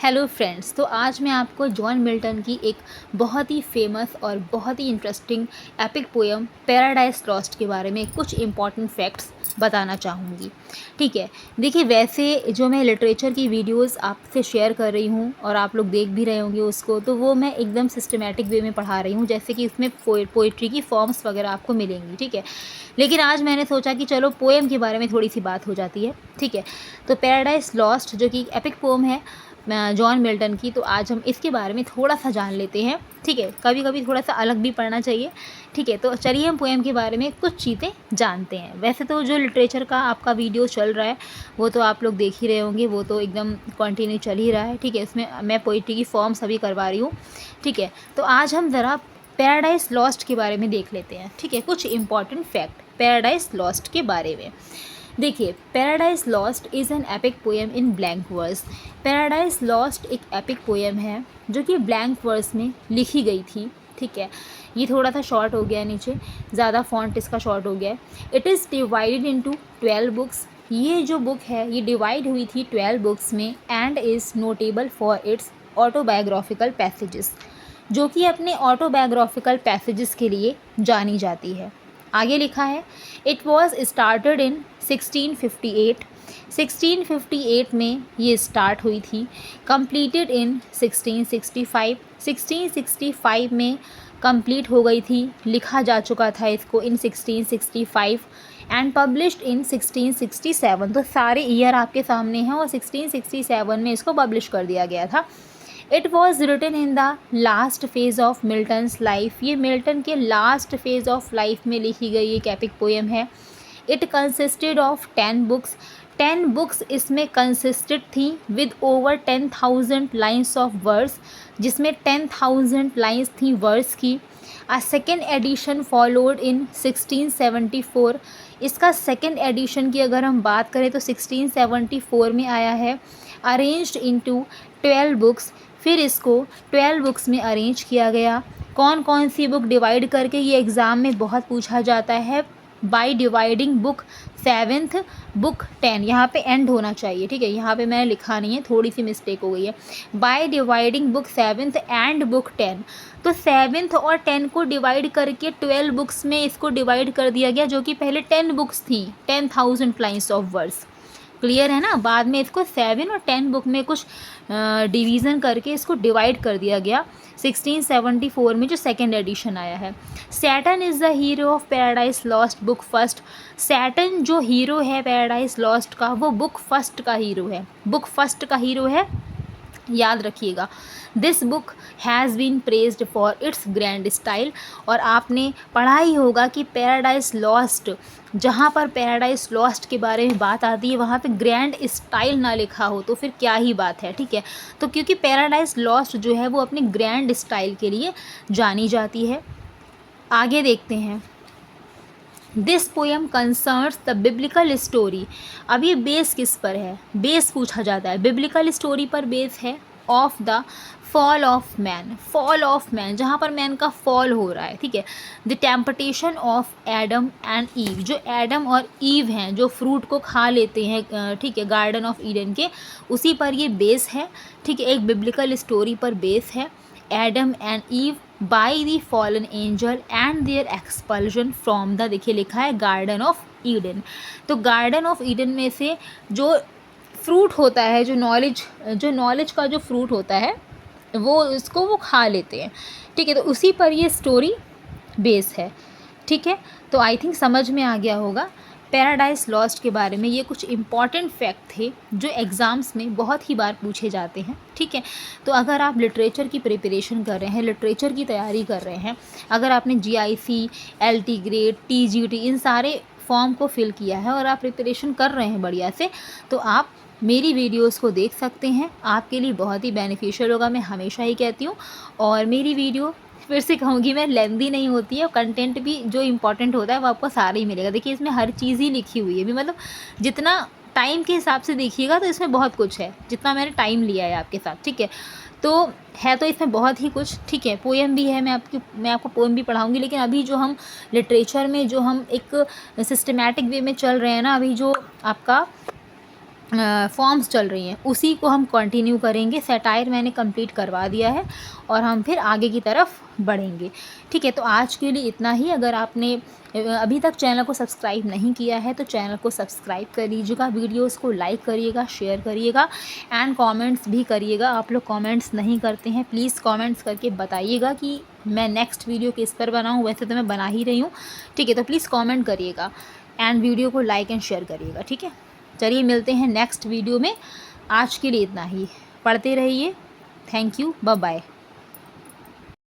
Hello friends, तो आज मैं आपको जॉन मिल्टन की एक बहुत ही फेमस और बहुत ही interesting epic poem Paradise Lost के बारे में कुछ इम्पॉर्टेंट फैक्ट्स बताना चाहूँगी। ठीक है, देखिए वैसे जो मैं लिटरेचर की वीडियोस आपसे शेयर कर रही हूँ और आप लोग देख भी रहे होंगे उसको, तो वो मैं एकदम सिस्टमेटिक वे में पढ़ा रही हूँ, जैसे कि इसमें पोइट्री की फॉर्म्स वगैरह आपको मिलेंगी। ठीक है, लेकिन आज मैंने सोचा कि चलो पोएम के बारे में थोड़ी सी बात हो जाती है। ठीक है, तो पैराडाइज लॉस्ट जो कि एपिक पोएम है जॉन मिल्टन की, तो आज हम इसके बारे में थोड़ा सा जान लेते हैं। ठीक है, कभी कभी थोड़ा सा अलग भी पढ़ना चाहिए। ठीक है, तो चलिए हम पोएम के बारे में कुछ चीज़ें जानते हैं। वैसे तो जो लिटरेचर का आपका वीडियो चल रहा है वो तो आप लोग देख ही रहे होंगे, वो तो एकदम कंटिन्यू चल ही रहा है। ठीक है, इसमें मैं पोइट्री की फॉर्म सभी करवा रही हूँ। ठीक है, तो आज हम ज़रा पैराडाइज लॉस्ट के बारे में देख लेते हैं। ठीक है, कुछ इंपॉर्टेंट फैक्ट पैराडाइज लॉस्ट के बारे में। देखिए, Paradise Lost is an epic poem in blank verse. Paradise Lost एक एपिक पोएम है जो कि ब्लैंक वर्स में लिखी गई थी। ठीक है, ये थोड़ा सा शॉर्ट हो गया है, नीचे ज़्यादा फॉन्ट इसका शॉर्ट हो गया है। It is divided into 12 books. ये जो बुक है ये डिवाइड हुई थी 12 बुक्स में and is notable for its autobiographical passages, जो कि अपने ऑटोबायोग्राफिकल पैसेजेस के लिए जानी जाती है। आगे लिखा है, इट वॉज स्टार्टेड इन 1658। 1658 में ये स्टार्ट हुई थी। Completed in 1665। 1665 में कंप्लीट हो गई थी, लिखा जा चुका था इसको इन 1665 एंड पब्लिश्ड इन 1667। तो सारे ईयर आपके सामने हैं और 1667 में इसको पब्लिश कर दिया गया था। It was written in the last phase of Milton's life. ये मिल्टन के लास्ट फेज ऑफ लाइफ में लिखी गई एक एपिक पोएम है। It consisted of 10 books. 10 books इसमें कंसिस्टेड थी with over 10,000 lines of verse, जिसमें 10,000 लाइन्स थी वर्स की। A second edition followed in 1674। इसका सेकेंड एडिशन की अगर हम बात करें तो 1674 में आया है। Arranged into 12 books. फिर इसको 12 बुक्स में अरेंज किया गया। कौन कौन सी बुक डिवाइड करके, ये एग्ज़ाम में बहुत पूछा जाता है। By dividing book 7th, book 10, यहाँ पे एंड होना चाहिए। ठीक है, यहाँ पे मैंने लिखा नहीं है, थोड़ी सी मिस्टेक हो गई है। By dividing book 7th and book 10। तो 7th और 10 को डिवाइड करके 12 बुक्स में इसको डिवाइड कर दिया गया, जो कि पहले 10 बुक्स थी, 10,000 लाइन्स ऑफ वर्स। क्लियर है ना। बाद में इसको 7 और 10 बुक में कुछ डिवीज़न करके इसको डिवाइड कर दिया गया 1674 में, जो सेकेंड एडिशन आया है। Saturn is the hero of Paradise Lost book first. Saturn जो हीरो है पैराडाइज लॉस्ट का, वो बुक फर्स्ट का हीरो है। बुक फर्स्ट का हीरो है, याद रखिएगा। This book has been praised for its grand style. और आपने पढ़ा ही होगा कि पैराडाइज लॉस्ट, जहाँ पर पैराडाइज लॉस्ट के बारे में बात आती है वहाँ पे ग्रैंड स्टाइल ना लिखा हो तो फिर क्या ही बात है। ठीक है, तो क्योंकि पैराडाइज लॉस्ट जो है वो अपने ग्रैंड स्टाइल के लिए जानी जाती है। आगे देखते हैं। This poem concerns the biblical story. अब ये बेस किस पर है, बेस पूछा जाता है, बिब्लिकल स्टोरी पर बेस है। Of the fall of man. Fall of man, जहाँ पर मैन का फॉल हो रहा है। ठीक है, the temptation of Adam and ewe. जो एडम और ईव हैं, जो फ्रूट को खा लेते हैं, ठीक है, गार्डन ऑफ ईडन के, उसी पर ये बेस है। ठीक है, एक बिब्लिकल स्टोरी पर बेस है। Adam and Eve by the fallen angel and their expulsion from the, देखिए लिखा है, गार्डन ऑफ ईडन। तो गार्डन ऑफ ईडन में से जो फ्रूट होता है, जो नॉलेज का जो फ्रूट होता है, वो इसको वो खा लेते हैं। ठीक है, तो उसी पर ये स्टोरी बेस है। ठीक है, तो आई थिंक समझ में आ गया होगा पैराडाइज लॉस्ट के बारे में। ये कुछ इंपॉर्टेंट फैक्ट थे जो एग्ज़ाम्स में बहुत ही बार पूछे जाते हैं। ठीक है, तो अगर आप लिटरेचर की प्रिपरेशन कर रहे हैं, लिटरेचर की तैयारी कर रहे हैं, अगर आपने GIC, LT ग्रेड, TGT इन सारे फॉर्म को फिल किया है और आप प्रिपरेशन कर रहे हैं बढ़िया से, तो आप मेरी वीडियोस को देख सकते हैं। आपके लिए बहुत ही बेनिफिशियल होगा, मैं हमेशा ही कहती हूँ। और मेरी वीडियो फिर से कहूँगी मैं, लेंदी नहीं होती है और कंटेंट भी जो इम्पोर्टेंट होता है वो आपको सारा ही मिलेगा। देखिए इसमें हर चीज़ ही लिखी हुई है भी, मतलब जितना टाइम के हिसाब से देखिएगा तो इसमें बहुत कुछ है, जितना मैंने टाइम लिया है आपके साथ। ठीक है, तो है तो इसमें बहुत ही कुछ। ठीक है, पोएम भी है, मैं आपको पोएम भी पढ़ाऊँगी। लेकिन अभी जो हम लिटरेचर में जो हम एक सिस्टमेटिक वे में चल रहे हैं ना, अभी जो आपका फॉर्म्स चल रही हैं उसी को हम कंटिन्यू करेंगे। सैटायर मैंने कंप्लीट करवा दिया है और हम फिर आगे की तरफ बढ़ेंगे। ठीक है, तो आज के लिए इतना ही। अगर आपने अभी तक चैनल को सब्सक्राइब नहीं किया है तो चैनल को सब्सक्राइब कर लीजिएगा, वीडियोस को लाइक करिएगा, शेयर करिएगा एंड कमेंट्स भी करिएगा। आप लोग कमेंट्स नहीं करते हैं, प्लीज़ कमेंट्स करके बताइएगा कि मैं नेक्स्ट वीडियो किस पर बनाऊँ। वैसे तो मैं बना ही रही हूँ, ठीक है, तो प्लीज़ कमेंट करिएगा एंड वीडियो को लाइक एंड शेयर करिएगा। ठीक है, चलिए मिलते हैं नेक्स्ट वीडियो में। आज के लिए इतना ही। पढ़ते रहिए। Thank you, bye bye.